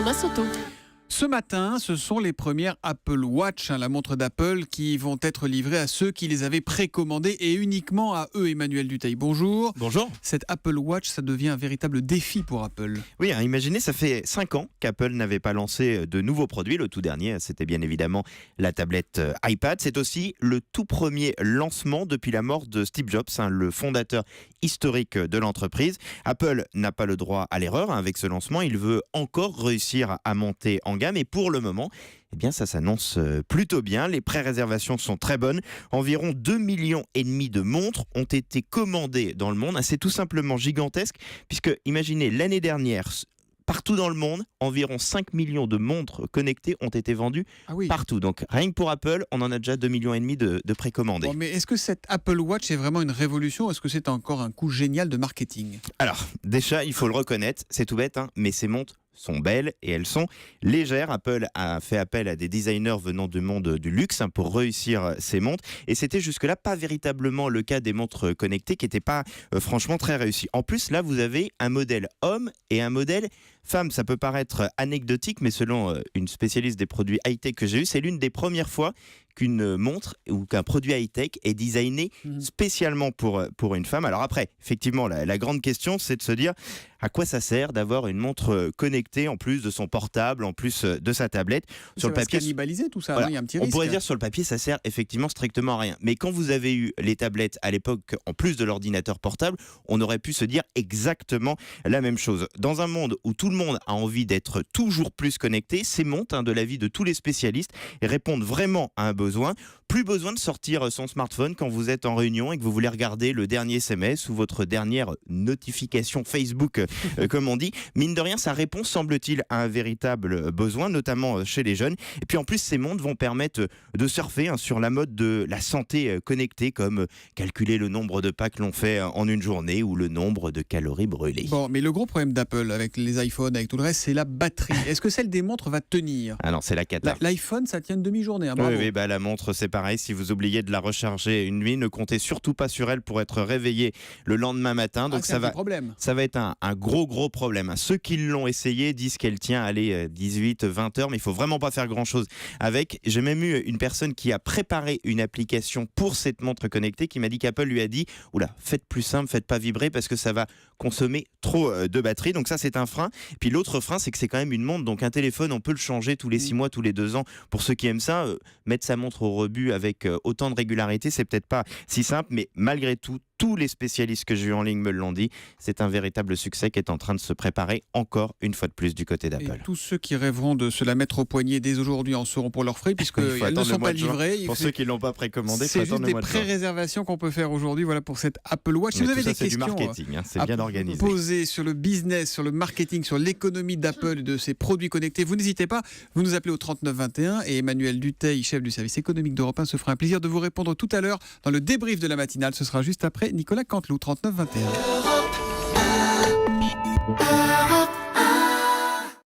Thomas Soto. Ce matin, ce sont les premières Apple Watch, la montre d'Apple, qui vont être livrées à ceux qui les avaient précommandées et uniquement à eux. Emmanuel Dutheil, bonjour. Bonjour. Cette Apple Watch, ça devient un véritable défi pour Apple. Oui, imaginez, ça fait 5 ans qu'Apple n'avait pas lancé de nouveaux produits. Le tout dernier, c'était bien évidemment la tablette iPad. C'est aussi le tout premier lancement depuis la mort de Steve Jobs, le fondateur historique de l'entreprise. Apple n'a pas le droit à l'erreur avec ce lancement. Il veut encore réussir à monter en gamme et pour le moment, eh bien, ça s'annonce plutôt bien. Les pré-réservations sont très bonnes. Environ 2,5 millions de montres ont été commandées dans le monde. C'est tout simplement gigantesque puisque, imaginez, l'année dernière, partout dans le monde, environ 5 millions de montres connectées ont été vendues partout. Donc rien que pour Apple, on en a déjà 2,5 millions de précommandés. Bon, mais est-ce que cette Apple Watch est vraiment une révolution ou est-ce que c'est encore un coup génial de marketing ? Alors, déjà, il faut le reconnaître, c'est tout bête, mais ces montres sont belles et elles sont légères. Apple a fait appel à des designers venant du monde du luxe pour réussir ces montres. Et c'était jusque-là pas véritablement le cas des montres connectées qui n'étaient pas franchement très réussies. En plus, là, vous avez un modèle homme et un modèle femme. Ça peut paraître anecdotique, mais selon une spécialiste des produits high-tech que j'ai eu, c'est l'une des premières fois qu'une montre ou qu'un produit high-tech est designé spécialement pour une femme. Alors après, effectivement, la grande question, c'est de se dire à quoi ça sert d'avoir une montre connectée en plus de son portable, en plus de sa tablette. Sur le papier, cannibaliser tout ça, voilà, il y a un petit on risque. pourrait dire sur le papier, ça sert effectivement strictement à rien. Mais quand vous avez eu les tablettes à l'époque, en plus de l'ordinateur portable, on aurait pu se dire exactement la même chose. Dans un monde où tout le monde a envie d'être toujours plus connecté, ces montres, de l'avis de tous les spécialistes, répondent vraiment à un besoin. Plus besoin de sortir son smartphone quand vous êtes en réunion et que vous voulez regarder le dernier SMS ou votre dernière notification Facebook, comme on dit. Mine de rien, ça répond, semble-t-il, à un véritable besoin, notamment chez les jeunes. Et puis en plus, ces montres vont permettre de surfer sur la mode de la santé connectée, comme calculer le nombre de pas que l'on fait en une journée ou le nombre de calories brûlées. Bon, mais le gros problème d'Apple avec les iPhones, avec tout le reste, c'est la batterie. Est-ce que celle des montres va tenir ? Ah non, c'est la cata. L'iPhone, ça tient une demi-journée. Bravo. Oui, la montre, c'est pareil. Si vous oubliez de la recharger une nuit, ne comptez surtout pas sur elle pour être réveillé le lendemain matin. Donc ça va être un gros problème. Ceux qui l'ont essayé disent qu'elle tient 18-20 heures, mais il faut vraiment pas faire grand-chose avec. J'ai même eu une personne qui a préparé une application pour cette montre connectée qui m'a dit qu'Apple lui a dit « Oula, faites plus simple, faites pas vibrer parce que ça va consommer trop de batterie. » Donc ça, c'est un frein. Puis l'autre frein, c'est que c'est quand même une montre. Donc un téléphone, on peut le changer tous les 6 mois, tous les 2 ans. Pour ceux qui aiment ça, mettre sa montre au rebut avec autant de régularité, c'est peut-être pas si simple, mais malgré tout, tous les spécialistes que j'ai eu en ligne me l'ont dit, c'est un véritable succès qui est en train de se préparer encore une fois de plus du côté d'Apple. Et tous ceux qui rêveront de se la mettre au poignet dès aujourd'hui en seront pour leurs frais, puisqu'elles ne sont pas livrées. Pour ceux qui ne l'ont pas précommandé, c'est juste des pré-réservations qu'on peut faire aujourd'hui pour cette Apple Watch. Si vous avez des questions, c'est du marketing, c'est bien organisé. Posées sur le business, sur le marketing, sur l'économie d'Apple et de ses produits connectés, vous n'hésitez pas, vous nous appelez au 3921 et Emmanuel Dutheil, chef du service économique d'Europe 1, se fera un plaisir de vous répondre tout à l'heure dans le débrief de la matinale. Ce sera juste après Nicolas Canteloup, 3921.